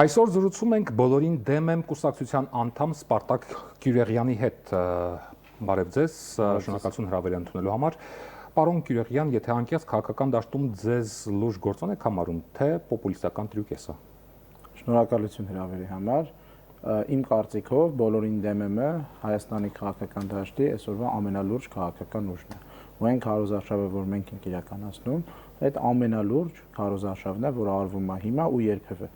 Այսօր զրուցում ենք բոլորին դեմ եմ կուսակցության անդամ Սպարտակ Գյուրեղյանի հետ։ Բարև ձեզ, շնորհակալություն հրավերի ընդունելու համար։ Պարոն Գյուրեղյան, եթե անկեղծ քաղաքական դաշտում ձեզ լուրջ գործոն եք համարում, թե պոպուլիստական տրյուկ է սա։ Շնորհակալություն հրավերի համար։ Իմ կարծիքով բոլորին դեմ եմ Հայաստանի քաղաքական դաշտի այսօրվա ամենալուրջ քաղաքական ուժն է։ Ու այն քարոզարշավը, որ մենք ենք իրականացնում, այդ ամենալուրջ քարոզարշավն է, որ արվում է հիմա ու երբևէ։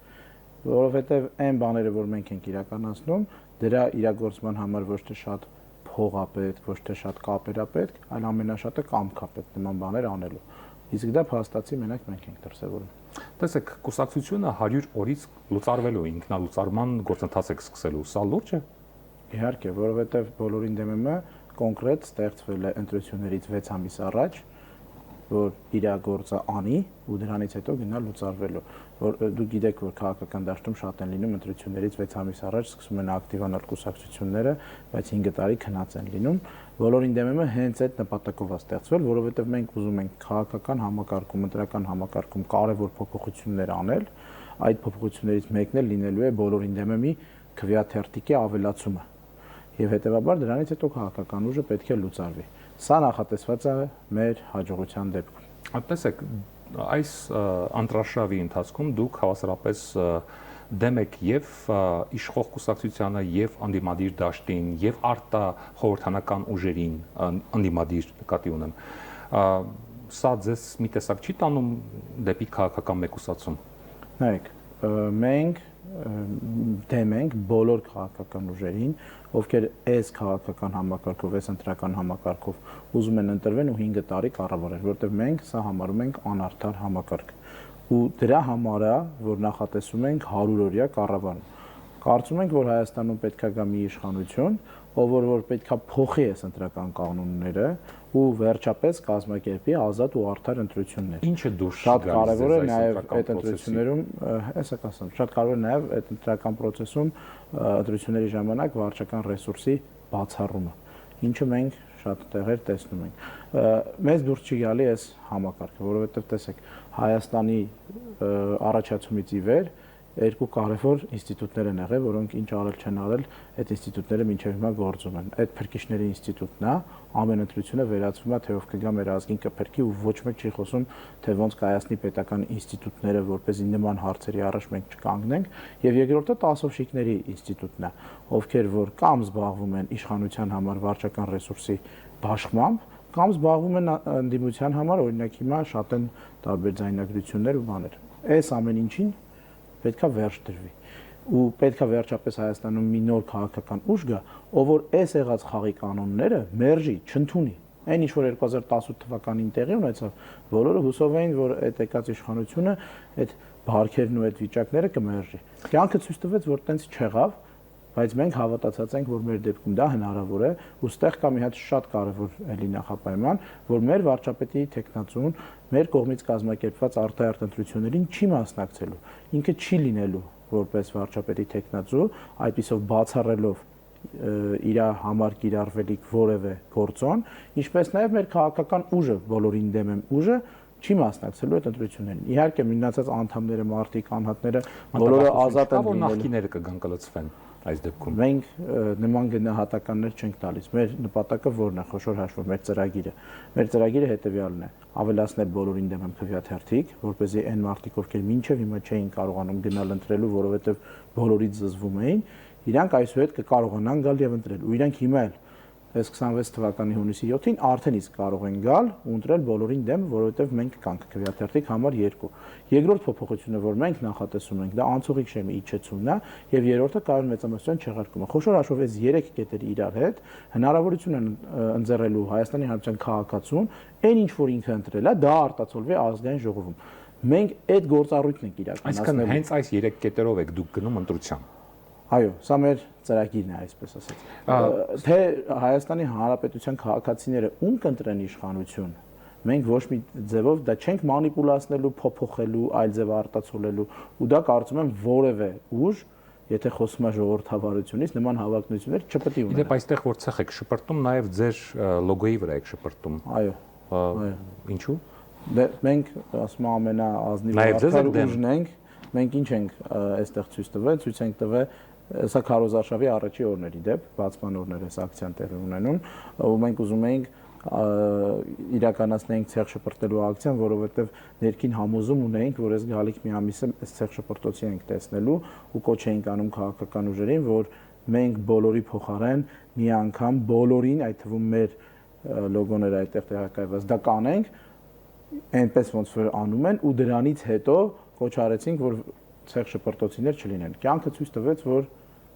Որովհետև այն բաները, որ մենք ենք իրականացնում, դրա իրագործման համար ոչ թե շատ փող է պետք, ոչ թե շատ կապեր է պետք, այլ ամենաշատը կամք է պետք նման բաներ անելու։ Իսկ դա փաստացի մենակ մենք ենք դրսևորում։ Տեսեք, կուսակցությունը 100 օրից լուծարվելու ինքնալուծարման գործընթաց է սկսելու, սա լուրջ է։ Իհարկե, որովհետև բոլորին դեմ եմ կոնկրետ ստեղծվել է ընտրություններից 6 ամիս առաջ, որ իր գործը անի ու դրանից հետո գնա լուծարվելու, որ դուք գիտեք, որ քաղաքական դաշտում շատ են լինում ընտրություններից 6 ամիս առաջ սկսում են ակտիվանալ կուսակցությունները, բայց 5 տարի քնած են լինում, բոլորին դեմ եմ հենց այդ նպատակով է ստեղծվել, որովհետև մենք ուզում ենք քաղաքական համակարգում, ընտրական համակարգում կարևոր փոփոխություններ անել, այդ փոփոխություններից մեկն էլ լինելու է բոլորին դեմ եմի քվեաթերթիկի ավելացումը, եւ հետեւաբար դրանից հետո քաղաքական ուժը պետք է լուծարվի։ Սա նախատեսված է մեր հաջողության դեպքում։ Տեսեք, այս անտրաշավի ընթացքում դուք հավասարապես դեմ եք եւ իշխող կուսակցությանը եւ անդիմադիր դաշտին եւ արտախորհրդանական ուժերին անդիմադիր նկատի ունեմ։ Սա ձեզ մի տեսակ չի տանում դեպի քաղաքական մեկուսացում։ Նայեք, մենք դեմ ենք բոլոր քաղաքական ուժերին, ովքեր այս քաղաքական համակարգով, այս ընտրական համակարգով ուզում են ընտրվեն ու 5 տարի կառավարել, որովհետև մենք սա համարում ենք անարդար համակարգ։ Ու դրա համար է, որ նախատեսում ենք 100-օրյա կառավարում։ Կարծում ենք, որ Հայաստանում պետք է գա մի իշխանություն, ով որ պետք է փոխի այս ընտրական կանոնները ու վերջապես կազմակերպի ազատ ու արդար ընտրություններ։ Ինչը դուրս շատ կարևոր է նաև այդ ընտրություններում, հեսա ասեմ, շատ կարևոր է նաև այդ ընտրական process-ում ընտրությունների ժամանակ վարչական ռեսուրսի բացառումը, ինչը մենք շատ տեղեր տեսնում ենք։ Մեզ դուրս չի գալի այս համակարգը, որովհետև տեսեք, Հայաստանի առաջացումից ի վեր երկու կարևոր ինստիտուտներ են եղել, որոնք ինչ արել չեն արել, այդ ինստիտուտները մինչև հիմա գործում են։ Այդ փրկիչների ինստիտուտն է, ամեն ընտրությունը վերածվում է, թե ով կգա մեր ազգին կփրկի ու ոչ մեկ չի խոսում, թե ոնց կայացնի պետական ինստիտուտները, որպեսզի նման հարցերի առաջ մենք չկանգնենք, եւ երկրորդը տասովշիկների ինստիտուտն է, ովքեր որ կամ զբաղվում են իշխանության համար վարչական ռեսուրսի բաշխմամբ, կամ զբաղվում են ընդդիմության համար, օրինակ հիմա շատ են տարբեր ձայնագրություններ ու բաներ։ Այս ամեն ինչին պետքա վերջ դրվի ու պետքա վերջապես Հայաստանում մի նոր քաղաքական ուժ գա, ով որ այս եղած խաղի կանոնները մերժի, չընդունի։ Այն ինչ որ 2018 թվականին տեղի ունեցավ, բոլորը հուսով էին, որ այդ եկած իշխանությունը այդ բարքերն ու այդ վիճակները կմերժի։ Կյանքը ցույց տվեց, որ տենց չեղավ, բայց մենք հավատացած ենք, որ մեր դեպքում դա հնարավոր է, ու ստեղ կա մի հատ շատ կարևոր էլի նախապայման, որ մեր վարչապետի տեխնացուն մեր կողմից կազմակերպված արտահերթ ընտրություններին չի մասնակցելու, ինքը չի լինելու որպես վարչապետի տեխնացու, այդպիսով բացառելով իր համար կիրառվելիք որևէ գործոն, ինչպես նաև մեր քաղաքական ուժը, բոլորին դեմ եմ ուժը չի մասնակցելու այդ ընտրություններին։ Իհարկե մնացած անդամները, մարտիկ, անհատները բոլորը ազատ են լինելու։ Նախկիները կգան կլծվեն այս դեպքում։ Մենք նման գնահատականներ չենք տալիս։ Մեր նպատակը որն է, խոշոր հաշվով, մեր ծրագիրը։ Մեր ծրագիրը հետևյալն է. ավելացնել բոլորին դեմ քվեաթերթիկ, որպեսզի այն մարտիկ, ովքեր մինչև հիմա չէին կարողանում գնալ ընտրելու, որովհետև բոլորից զզվում էին, իրանք այսուհետ կկարողանան գալ եւ ընտրել։ Ու իրանք հիմա էլ այս 26 թվականի հունիսի 7-ին արդեն իսկ կարող են գալ ու ընտրել բոլորին դեմ, որովհետև մենք կանք քվեաթերթիկ համար 2։ Երկրորդ փոփոխությունը, որ մենք նախատեսում ենք, դա անցողիկ շեմի իջեցումն է, եւ երրորդը կայուն մեծամասնության չեղարկումը։ Խոշոր հաշվով այս 3 կետերի իրար հետ հնարավորություն են ընձեռելու Հայաստանի Հանրապետության քաղաքացուն, այն ինչ որ ինքը ընտրել է, դա արտացոլվի ազգային ժողովում։ Մենք այդ գործառույթն ենք իրականացնելու։ Այսինքն հենց այս 3 կետերով եք դուք գնում ընտրության։ Այո, սա մեր ծրագիրն է, այսպես ասած։ Թե Հայաստանի Հանրապետության քաղաքացիները ում կընտրեն իշխանություն, մենք ոչ մի ձևով դա չենք մանիպուլացնելու, փոփոխելու, այլ ձև արտացոլելու, ու դա կարծում եմ որևէ ուժ, եթե խոսում է ժողովրդավարությունից, նման հավակնություններ չպետք է ունենա։ Իդեպ այստեղ որ ցեխ եք շպրտում, նաև ձեր լոգոյի վրա եք շպրտում։ Այո։ Ինչու՞։ Մենք ասում ամենաազնիվ արդար ուժն ենք, մենք ինչ ենք այստեղ ցույց տվել, ցույց ենք տվել սա քարոզարշավի առաջի օրների դեպ, բացման օրներ էս ակցիան տեղի ունենում, ու մենք ուզում էինք իրականացնենք ցեղ շպրտելու ակցիան, որովհետև ներքին համոզում ունեինք, որ այս գալիք մի ամիսը այս ցեղ շպրտոցի ենք տեսնելու ու կոչ էինք անում քաղաքական ուժերին, որ մենք բոլորի փոխարեն մի անգամ բոլորին, այդ թվում մեր լոգոները այդտեղ տեղակայված, դա կանենք, այնպես ոնց որ անում են ու դրանից հետո կոչ արեցինք, որ ցեղ շպրտոցիներ չլինեն։ Կյանքը ցույց տվեց, որ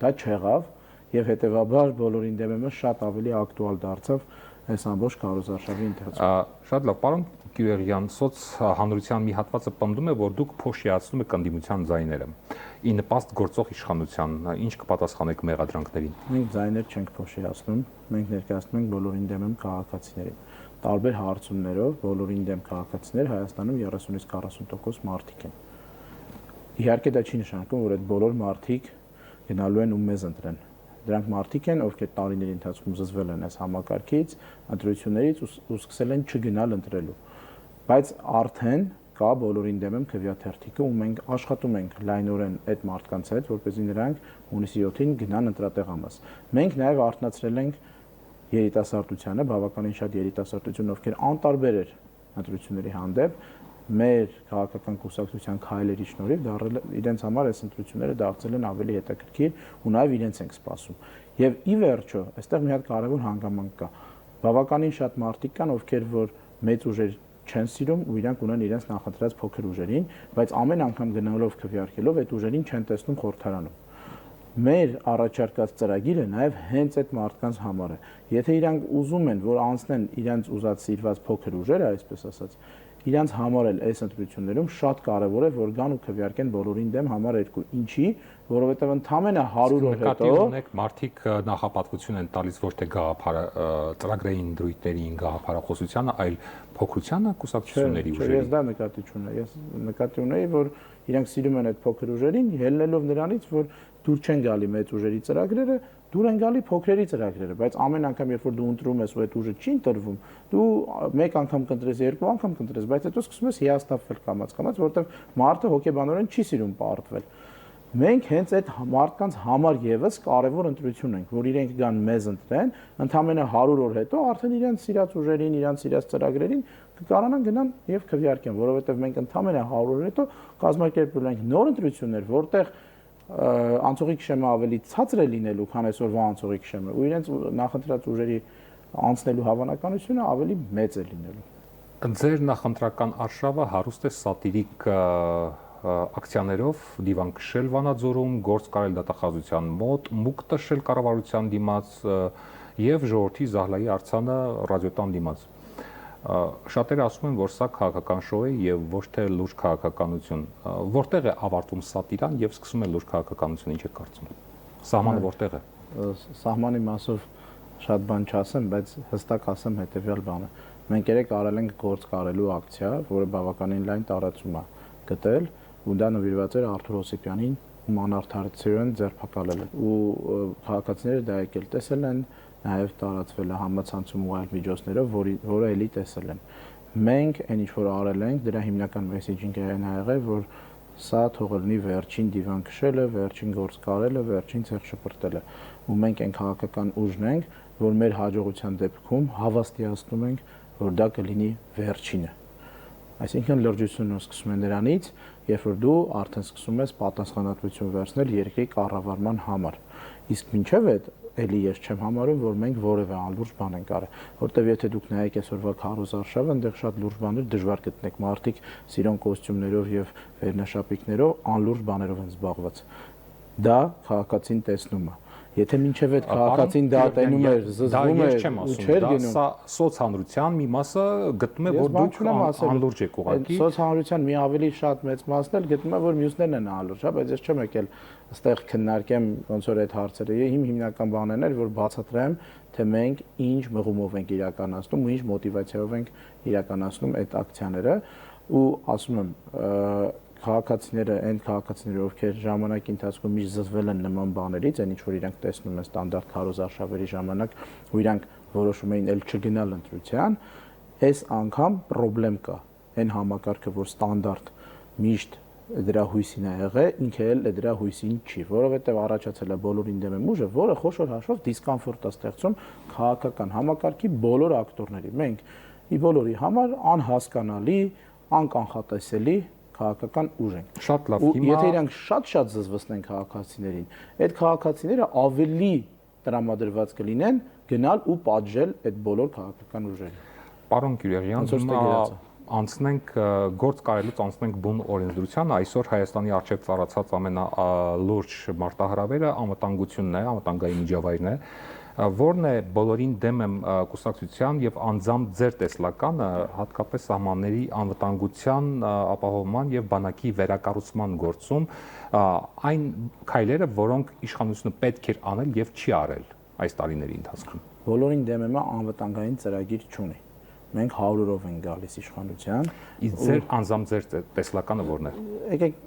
դա չեղավ եւ հետեւաբար բոլորին դեմը շատ ավելի ակտուալ դարձավ այս ամբողջ քարոզարշավի ընթացքում։ Շատ լավ, պարոն Գյուղերյան, սոց հանրության մի հատվածը պնդում է, որ դուք փոշիացնում եք ընդդիմության ձայները։ Ի նպաստ գործող իշխանության, ինչ կպատասխանեք մեղադրանքներին։ Մենք ձայներ չենք փոշիացնում, մենք ներկայացնում ենք բոլորին դեմ քաղաքացիներին։ Տարբեր հարցումներով բոլորին դեմ քաղաքացիներ Հայաստանում 30-ից 40% մարդիկ են։ Իհարկե դա չի նշանակում, որ այդ բոլոր մարդիկ գնալու են ու մեզ ընտրեն։ Դրանք մարդիկ են, ովքեր տարիների ընթացքում զզվել են այս համակարգից, ընտրություններից ու սկսել են չգնալ ընտրելու։ Բայց արդեն կա բոլորին դեմ քվեաթերթիկը ու մենք աշխատում ենք լայնորեն այդ մարդկանց հետ, որպեսզի նրանք հունիսի 7-ին գնան ընտրատեղամաս։ Մենք նաև արտնացրել ենք երիտասարդությանը, բավականին շատ երիտասարդություն, ովքեր անտարբեր էր ընտրությունների հանդեպ, մեր քաղաքական կուսակցության քայլերի շնորհիվ իրենց համար այս ընտրությունները դարձել են ավելի հետաքրքիր ու նաև իրենց ենք սպասում։ Եվ ի վերջո, այստեղ մի հատ կարևոր հանգամանք կա։ Բավականին շատ մարդիկ կան, ովքեր որ մեծ ուժեր չեն սիրում ու իրանք ունեն իրենց նախընտրած փոքր ուժերին, բայց ամեն անգամ գնալով քվեարկելով այդ ուժերին չեն տեսնում խորհրդարանում։ Մեր առաջարկած ծրագիրը նաև հենց այդ մարդկանց համար է։ Եթե իրանք ուզում են, որ անցնեն իրենց ուզած սիրված փոքր ուժերը, այսպես ասած, իրանց համար էլ այս ընտրություններում շատ կարևոր է, որ գան ու քվեարկեն բոլորին դեմ համար 2։ Ինչի, որովհետև ընդամենը 100 օր հետո մարդիկ նախապատվություն են տալիս ոչ թե ծրագրային դրույթներին, գաղափարախոսությանը, այլ փոքրությանը, կուսակցությունների ուժերին։ Ես դա նկատի չունեի։ Ես նկատի ունեի, որ իրանք սիրում են այդ փոքր ուժերին, ելնելով նրանից, որ դուր չեն գալի մեծ ուժերի ծրագրերը, դուր են գալի փոքրերի ծրագրերը, բայց ամեն անգամ երբ որ դու ընտրում ես ու այդ ուժը չի ընտրվում, դու մեկ անգամ կընտրես, երկու անգամ կընտրես, բայց հետո սկսում ես հիասթափվել կամաց, որովհետև մարդը հոգեբանորեն չի սիրում պարտվել։ Մենք հենց այդ մարդկանց համար եւս կարևոր ընտրություն ենք, որ իրենք գան մեզ ընտրեն, ընդամենը 100 օր հետո արդեն իրենց սիրած ուժերին, իրենց սիրած ծրագրերին կկարանան գնան եւ քվեարկեն, որովհետեւ մենք ընդամենը 100 օր հետո կազմակերպել ենք նոր ընտրություններ, որտեղ անցողի քշեմը ավելի ցածր է լինելու, քան այսօրվա անցողի քշեմը, ու իրենց նախընտրած ուժերի անցնելու հավանականությունը ավելի մեծ է լինելու։ Ձեր նախընտրական արշավը հարուստ է սատիրիկ ակցիաներով, դիվան քշել Վանաձորում, գործ կարել դատախազության մոտ, մուկ տշել կառավարության դիմաց եւ ժողովրդի զահլայի արձանը ռադիոտան դիմաց։ Շատերը ասում են, որ սա քաղաքական շոու է եւ ոչ թե լուրջ քաղաքականություն։ Որտեղ է ավարտվում սատիրան եւ սկսում է լուրջ քաղաքականությունը, ինչ է կարծում։ Սահմանը որտեղ է։ Սահմանի մասով շատ բան չասեմ, բայց հստակ ասեմ հետեւյալ բանը։ Մենք երեք արել ենք գործ կարելու ակցիա, որը բավականին լայն տարածում է գտել, ու դա նվիրված էր Արթուր Հոսեփյանին մանարդարցիորեն ձերբակալել ու քաղաքացիները դա եկել տեսել են, նաև տարածվել է համացանցում ու այլ միջոցներով, որը էլի տեսել են։ Մենք այն ինչ որ արել ենք, դրա հիմնական մեսեջինգը այն ա եղել, որ սա թող լինի վերջին դիվան քշելը, վերջին գործ կարելը, վերջին ցեղ շպրտելը։ Ու մենք այն քաղաքական ուժն ենք, որ մեր հաջողության դեպքում հավաստիացնում ենք, որ դա կլինի վերջինը։ Այսինքն լրջությունը սկսում է նրանից, երբ որ դու արդեն սկսում ես պատասխանատվություն վերցնել երկրի կառավարման համար։ Իսկ մինչև այդ էլի ես չեմ համարում, որ մենք որևէ անլուրջ բան ենք արել, որտեվ եթե դուք նայեք այսօրվա քարոզարշավը, այնտեղ շատ լուրջ բաներ դժվար գտնեք, մարդիկ սիրուն կոստյումներով եւ վերնաշապիկներով անլուրջ բաներով են զբաղված։ Դա քաղաքացին տեսնում է։ Եթե մինչև այդ քաղաքացին դա տենում էր, զզվում էր ու չէր գնում, սա սոցհանրության մի մասը գտնում է, որ դուք անլուրջ եք ուղղակի։ Սոցհանրության մի ավելի շատ մեծ մասն էլ գտնում է, որ մյուսներն են անլուրջ, հա, բայց ես չեմ եկել այստեղ քննարկեմ ոնց որ այդ հարցերը։ Իմ հիմնական բանն էր, որ բացատրեմ, թե մենք ինչ մղումով ենք իրականացնում ու ինչ մոտիվացիայով ենք իրականացնում այդ ակցիաները, ու ասում եմ, քաղաքացիները, այն քաղաքացիները, ովքեր ժամանակի ընթացքում միշտ զզվել են նման բաներից, այն ինչ որ իրանք տեսնում են ստանդարտ քարոզարշավերի ժամանակ, ու իրանք որոշում էին ել չգնալ ընտրության, այս անգամ խնդրեմ կա։ Այն համակարգը, որ ստանդարտ միշտ դրա հույսին է եղել, ինքը էլ դրա հույսին չի, որովհետև առաջացել է բոլորին դեմ ուժը, որը խոշոր հաշվով դիսկոմֆորտ է ստեղծում քաղաքական համակարգի բոլոր ակտորների։ Մենք ի բոլորի համար անհասկանալի, անկանխատեսելի քաղաքական ուժ ենք։ Շատ լավ, հիմա եթե իրանք շատ զզվացնեն քաղաքացիներին, այդ քաղաքացիները ավելի տրամադրված կլինեն գնալ ու պատժել այդ բոլոր քաղաքական ուժերին։ Պարոն Գյուլիան, հիմա անցնենք գործ կարելուց անցնենք բուն օրենսդրությանը, այսօր Հայաստանի առջև ծառացած ամենալուրջ մարտահրավերը անվտանգությունն է, անվտանգային միջավայրն է, որն է բոլորին դեմ եմ կուսակցության եւ անձամբ ձեր տեսլականը հատկապես սահմանների անվտանգության ապահովման եւ բանակի վերակառուցման գործում այն քայլերը, որոնք իշխանությունը պետք էր անել եւ չի արել այս տարիների ընթացքում։ Բոլորին դեմ եմ անվտանգային ծրագիր չունի։ Մենք 100-ով ենք գալիս իշխանության։ Իսկ ձեր անձամբ ձեր տեսլականը ո՞րն է։ Եկեք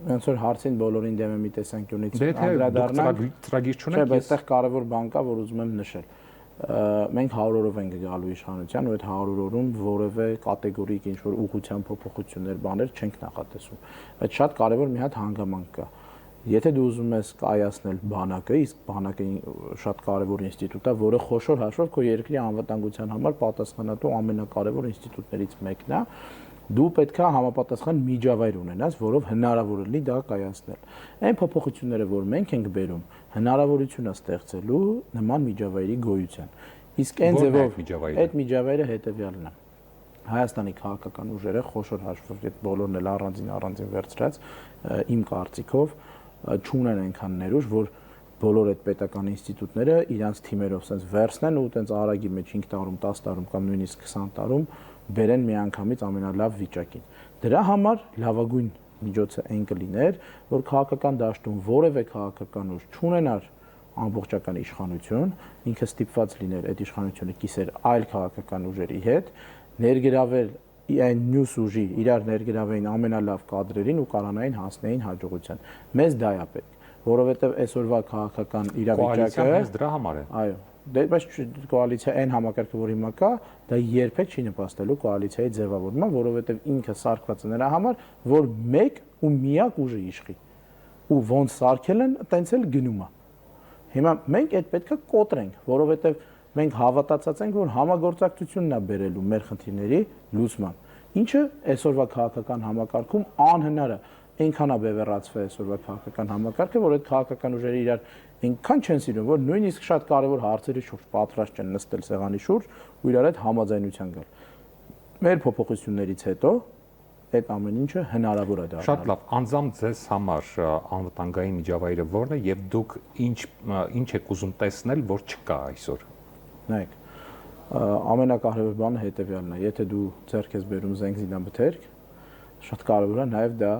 ոնց որ հարցին բոլորին դեմ եմ տեսանկյունից անդրադառնանք։ Ծրագիր չունեք։ Չէ, այստեղ կարևոր բան կա, որ ուզում եմ նշել։ Մենք 100-ով ենք գալու իշխանության, ու այդ 100 օրում որևէ կատեգորիկ ինչ որ ուղղության փոփոխություններ, բաներ չենք նախատեսում։ Բայց շատ կարևոր մի հատ հանգամանք կա։ Եթե դու ուզում ես կայացնել բանակը, իսկ բանակը շատ կարևոր ինստիտուտ է, որը խոշոր հաշվով քո երկրի անվտանգության համար պատասխանատու ամենակարևոր ինստիտուտներից մեկն է, դու պետք է համապատասխան միջավայր ունենաս, որով հնարավոր լինի դա կայացնել։ Այն փոփոխությունները, որ մենք ենք բերում, հնարավորություն է ստեղծելու նման միջավայրի գոյության։ Իսկ այն ձևով այդ միջավայրը հետևյալն է։ Հայաստանի քաղաքական ուժերը խոշոր հաշվով այդ բոլորն էլ առանձին վերցրած իմ կարծիքով չունեն այնքան ներուժ, որ բոլոր այդ պետական ինստիտուտները իրանց թիմերով sense վերցնեն ու տենց արագի մեջ 5 տարում, 10 տարում կամ նույնիսկ 20 տարում բերեն միանգամից ամենալավ վիճակին։ Դրա համար լավագույն միջոցը այն կլիներ, որ քաղաքական դաշտում որևէ քաղաքական ուժ չունենար ամբողջական իշխանություն, ինքը ստիպված լիներ այդ իշխանությունը կիսեր այլ քաղաքական ուժերի հետ, ներգրավել այն մյուս ուժի իրար ներգրավեին ամենալավ կադրերին ու կարանային հասնեին հաջողության։ Մեզ դա է պետք, որովհետև այսօրվա քաղաքական իրավիճակը հենց դրա համար է։ Այո, բայց կոալիցիա այն համակարգը, որ հիմա կա, դա երբեք չի նպաստելու կոալիցիայի ձևավորման, որովհետև ինքը սարքված է նրա համար, որ մեկ ու միակ ուժը իշխի։ Ու ոնց սարքել են, տենց էլ գնում է։ Հիմա մենք այդ պետքա կոտրենք, որովհետև մենք հավատացած ենք, որ համագործակցությունն է բերելու մեր խնդիրների լուծման, ինչը այսօրվա քաղաքական համակարգում անհնար է։ Այնքան է բևեռացվել այսօրվա քաղաքական համակարգը, որ այդ քաղաքական ուժերը իրար այնքան չեն սիրում, որ նույնիսկ շատ կարևոր հարցերի շուրջ պատրաստ չեն նստել սեղանի շուրջ ու իրար հետ համաձայնության գալ։ Մեր փոփոխություններից հետո այդ ամեն ինչը հնարավոր է դառնալ։ Շատ լավ, անձամբ ձեզ համար անվտանգային միջավայրը ո՞րն է եւ դուք ինչ եք ուզում տեսնել, որ չկա այսօր։ Նայեք, ամենակարևոր բանը հետևյալն է, եթե դու ձեռք ես բերում զենք զինամթերք, շատ կարևոր է նաև դա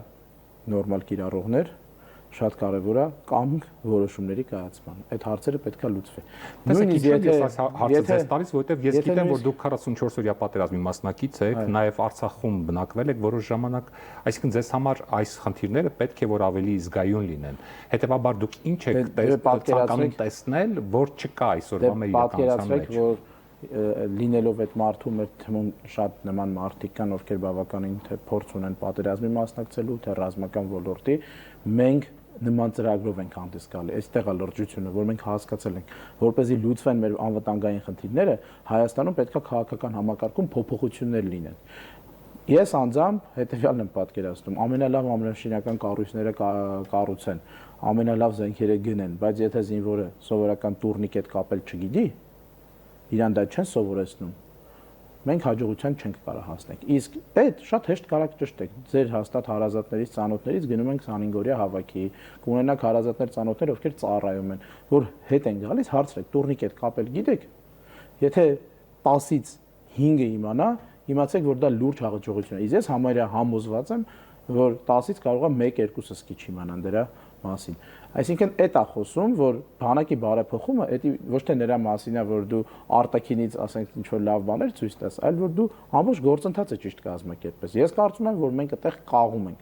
նորմալ կիրառողներ, շատ կարևոր է կամք որոշումների կայացման։ Այդ հարցերը պետք է լուծվի։ Նույնիսկ եթե հարցը ձեզ տալիս, որովհետև ես գիտեմ, որ դուք 44-օրյա պատերազմի մասնակից եք, նաև Արցախում բնակվել եք որոշ ժամանակ, այսինքն ձեզ համար այս խնդիրները պետք է որ ավելի զգայուն լինեն։ Հետևաբար դուք ինչ եք ցանկանում տեսնել, որ չկա այսօրվա մեր իրականության մեջ։ Լինելով այդ մարդու մեր թվում շատ նման մարդիկ կան, ովքեր բավականին թե փորձ ունեն պատերազմի մասնակցելու, թե ռազմական ոլորտի, մենք նման ծրագրով ենք հանդես գալի։ Այստեղ է լրջությունը, որ մենք հասկացել ենք, որպեսզի լուծվեն մեր անվտանգային խնդիրները, Հայաստանում պետք է քաղաքական համակարգում փոփոխություններ լինեն։ Ես անձամբ հետեւյալն եմ պատկերացնում, ամենալավ ամենաշինական կառույցները կառուցեն, ամենալավ զենքերը գնեն, բայց եթե զինվորը սովորական տուրնիկետ կապել չգիտի, իրան դա չեն սովորեցնում, մենք հաջողության չենք կարող հասնել։ Իսկ այդ շատ հեշտ կարակ ճշտեք։ Ձեր հաստատ հարազատներից, ծանոթներից գնում ենք 25-օրյա հավաքի, կունենաք հարազատներ, ծանոթներ, ովքեր ծառայում են, որ հետ են գալիս, հարցրեք, տուրնիկետ կապել գիտեք։ Եթե 10-ից 5-ը իմանա, իմացեք, որ դա լուրջ հաղորդողություն է։ Իսկ ես համարյա համոզված եմ, որ 10-ից կարող է 1-2-ը սկիչ իմանան դրա մասին։ Այսինքն այդ է խոսում, որ բանակի բարեփոխումը դա ոչ թե նրա մասին է, որ դու արտաքինից, ասենք, ինչ որ լավ բաներ ցույց տաս, այլ որ դու ամբողջ գործընթացը ճիշտ կազմակերպես։ Ես կարծում եմ, որ մենք այդտեղ կաղում ենք։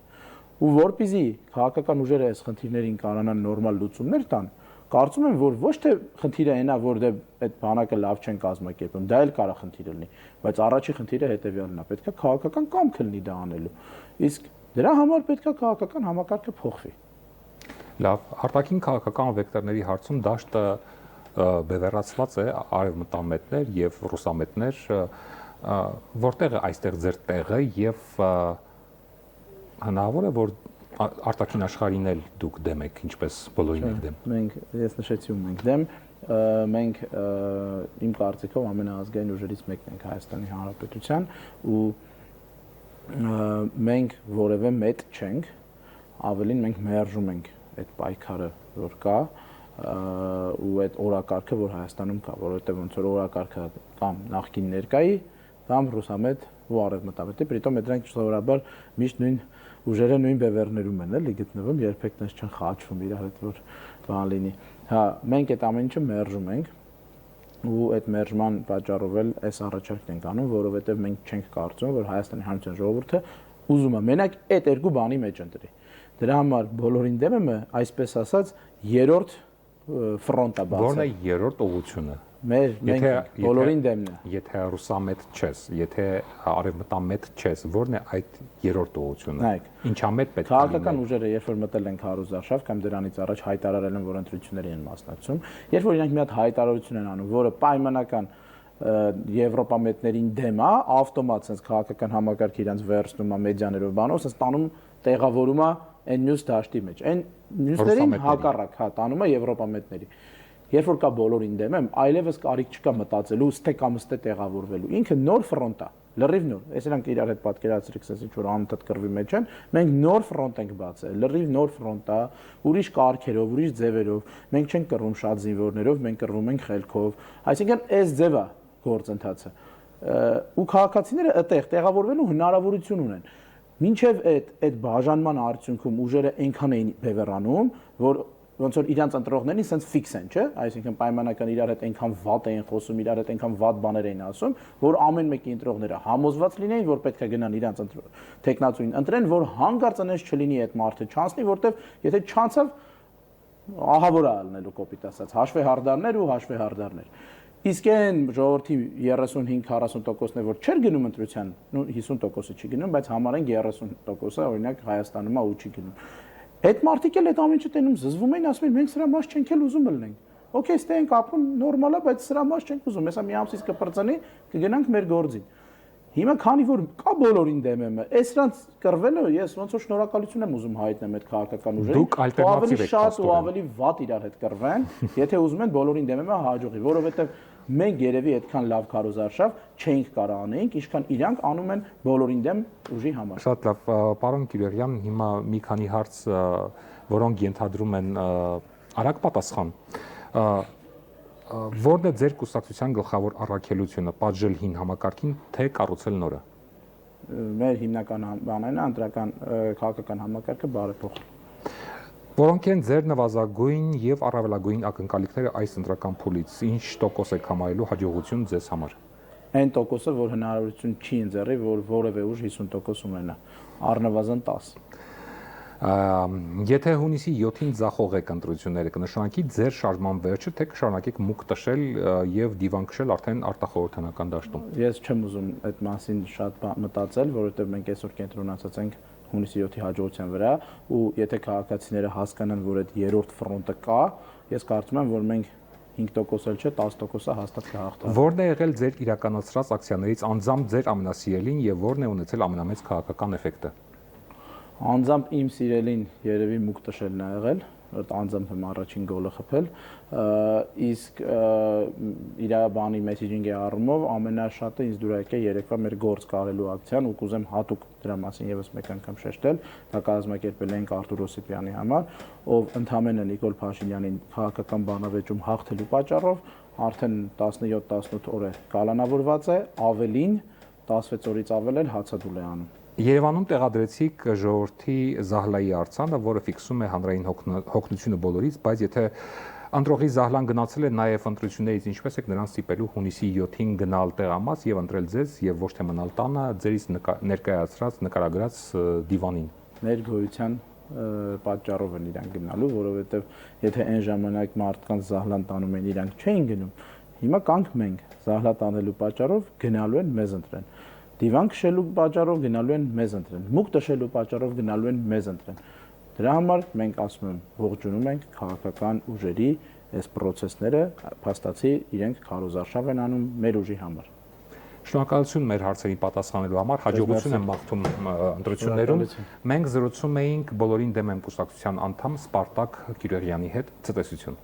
Ու որpեսզի քաղաքական ուժերը այս խնդիրներին կարողանան նորմալ լուծումներ տան, կարծում եմ, որ ոչ թե խնդիրը այնա, որ դե այդ բանակը լավ չեն կազմակերպում, դա էլ կարող խնդիրը լինի, բայց առաջի խնդիրը հետևյալն է, պետք է քաղաքական կամք լինի դա անելու։ Իսկ Դրա համար պետք է քաղաքական համակարգը փոխվի։ Լավ, արտաքին քաղաքական վեկտորների հարցում դաշտը բևեռացված է արևմտամետներ եւ ռուսամետներ, որտեղ է այստեղ ձեր տեղը եւ հնարավոր է որ արտաքին աշխարհին էլ դուք դեմ եք, ինչպես բոլորին եք դեմ։ Ես նշեցի ու մենք դեմ, մենք իմ կարծիքով ամենաազգային ուժերից մեկն ենք Հայաստանի Հանրապետության ու մենք որևէ մեծ չենք, ավելին մենք մերժում ենք այդ պայքարը, որ կա ու այդ օրակարգը, որ Հայաստանում կա, որովհետև ոնց որ օրակարգը կամ նախկին ներկայի, կամ ռուսամետ ու արևմտամետի, պրիտոմ դրանք սովորաբար միշտ նույն ուժերը նույն բևեռներում են էլի գտնվում, երբեք դες չեն խաչվում իրար հետ որ բան լինի։ Հա, մենք այդ ամեն ինչը մերժում ենք ու այդ մերժման պատճառով էլ այս առաջարկն ենք անում, որովհետև մենք չենք կարծում, որ Հայաստանի Հանրապետության ժողովուրդը ուզում է մենակ այդ երկու բանի մեջ ընտրի։ Դրա համար բոլորին դեմ եմ, այսպես ասած, երրորդ ֆրոնտա բացը։ Որն է երրորդ ուղղությունը։ Մենք բոլորին դեմն է։ Եթե ռուսամետ չես, եթե արևմտամետ չես, որն է այդ երրորդ ուղղությունը։ Ինչամետ պետք է լինի։ Քաղաքական ուժերը երբ որ մտել են Քարոզարշավ կամ դրանից առաջ հայտարարել են, որ ընտրությունների են մասնակցում, երբ որ իրանք մի հատ հայտարարություն են անում, որը պայմանական եվրոպամետներին դեմ է, ավտոմատ sense քաղաքական համակարգը իրանք վերցնում է մեդիաներով բանով, sense տանում տեղավորում է այն մյուս դաշտի մեջ։ Այն մյուսներին հակառակ, հա, տանում է եվրոպամետների։ Երբ որ կա բոլորին դեմ եմ, այլևս կարիք չկա մտածելու ստե տեղավորվելու։ Ինքը նոր ֆրոնտ է, լրիվ նոր։ Այս իրանք իրար հետ պատկերացրեք, ասես ինչ որ անընդհատ կռվի մեջ են, մենք նոր ֆրոնտ ենք բացել, լրիվ նոր ֆրոնտ է, ուրիշ կարգերով, ուրիշ ձևերով։ Մենք չենք կռվում շատ զինվորներով, մենք կռվում ենք խելքով։ Այսինքն այս ձևը գործընթացը։ Ու քաղաքացիները այդտեղ տեղավորվելու հնարավորություն ունեն։ Մինչև այդ բաժանման արդյունքում ուժերը այնքան էին բևեռանում, որ ոնց որ իրանց ընտրողներին sense fix են, չէ՞, այսինքն պայմանական իրար հետ այնքան վատ էին խոսում, իրար հետ այնքան վատ բաներ էին ասում, որ ամեն մեկի ընտրողները համոզված լինեին, որ պետք է գնան իրանց տեխնացուին ընտրեն, որ հանկարծ այնպես չլինի այդ մարդը չանցնի, որտեվ եթե չանցավ ահավոր է ալնելու կոպիտ ասած, հաշվեհարդարներ ու հաշվեհարդարներ։ Իսկ այն ժողովրդի 35-40%-ն է, որ չէր գնում ընտրության, նո 50%-ը չի գնում, բայց համարենք 30%-ը օրինակ Հայաստանում է ու չի գնում։ Այդ մարդիկ էլ այդ ամեն ինչը տենում զզվում էին, ասում են մենք սրա մաս չենք էլ ուզում լինենք։ Okay, ստե ենք ապրում նորմալ է, բայց սրա մաս չենք ուզում։ Հեսա մի ամսից կպրծնի, կգնանք մեր գործին։ Հիմա քանի որ կա բոլորին դեմ եմ, այսրանց կռվելը ես ոնց որ շնորհակալություն եմ ուզում հայտնեմ այդ քաղաքական ուժերին։ Դուք ալտերնատիվ եք շատ ու ավելի վատ իրար հետ կռվեն, եթե ուզում են բոլորին դեմ եմ հաջողի, որովհետև մենք երևի այդքան լավ քարոզարշավ չէինք կարող անենք, ինչքան իրանք անում են բոլորին դեմ ուժի համար։ Շատ լավ, պարոն Կիրյոյան, հիմա մի քանի հարց, որոնք ենթադրում են արագ պատասխան։ Որն է ձեր կուսակցության գլխավոր առաքելությունը՝ պատժել հին համակարգին, թե կառուցել նորը։ Մեր հիմնական բանն է ընտրական քաղաքական համակարգը բարեփոխել։ Որոնք են ձեր նվազագույն եւ առավելագույն ակնկալիքները այս ընտրական փուլից, ինչ տոկոս եք համարելու հաջողություն ձեզ համար։ Այն տոկոսը, որ հնարավորություն չի ընձեռի, որ որևէ ուժ 50% ունենա, առնվազն 10։ Եթե հունիսի 7-ին ձախող եք ընտրությունները, կնշանակի ձեր շարժման վերջը, թե կշարունակեք մուկ տշել եւ դիվան քշել արդեն արտախորհրդանական դաշտում։ Ես չեմ ուզում այդ մասին շատ մտածել, որովհետեւ մենք այսօր կենտրոնացած ենք հունիսի 7-ի հաջողության վրա ու եթե քաղաքացիները հասկանան, որ այդ երրորդ ֆրոնտը կա, ես կարծում եմ, որ մենք 5% էլ չէ, 10%-ը հաստատ կհաղթանանք։ Որն է եղել ձեր իրականացրած ակցիաներից անձամբ ձեր ամենասիրելին եւ որն է ունեցել ամենամեծ քաղաքական էֆեկտը։ Անձամբ իմ սիրելին երևի մուկ տշելն է եղել, որ անձամբ եմ առաջին գոլը խփել, իսկ իր բանի մեսեջինգի առումով ամենաշատը ինձ դուր եկել երեկվա մեր գործ կարելու ակցիան ու կուզեմ հատուկ դրա մասին եւս մեկ անգամ շեշտել, դա կազմակերպել ենք Արտուր Օսիպյանի համար, ով ընդհանրապես Նիկոլ Փաշինյանին քաղաքական բանավեճում հաղթելու պատճառով արդեն 17-18 օր է կալանավորված է, ավելին 16 օրից ավել էլ հացադուլ է անում։ Երևանում տեղադրեցիք ժողովրդի Զահլայի արձանը, որը ֆիքսում է հանրային հոգնությունը բոլորից, բայց եթե ընտրողի Զահլան գնացել է նաև ընտրություններից, ինչպես եք նրան ստիպելու հունիսի 7-ին գնալ տեղամաս եւ ընտրել ձեզ եւ ոչ թե մնալ տանը ձերից ներկայացրած նկարագրած դիվանին։ Մեր գոյության պատճառով են իրանք գնալու, որովհետեւ եթե այն ժամանակ մարդկանց Զահլան տանում են, իրանք չէին գնում։ Հիմա կանք մենք Զահլա տանելու պատճառով գնալու են մեզ ընտրեն։ դիվան քշելու պատճառով գնալու են մեզ ընտրեն, մուկ տշելու պատճառով գնալու են մեզ ընտրեն։ Դրա համար մենք ասում եմ ողջունում ենք քաղաքական ուժերի այս process-ները, փաստացի իրենք քարոզարշավ են անում մեր ուժի համար։ Շնորհակալություն մեր հարցերին պատասխանելու համար, հաջողություն եմ մաղթում ընտրություններում։ Մենք զրուցում էինք բոլորին դեմ եմ կուսակցության անդամ Սպարտակ Կիրեղյանի հետ, ցտեսություն։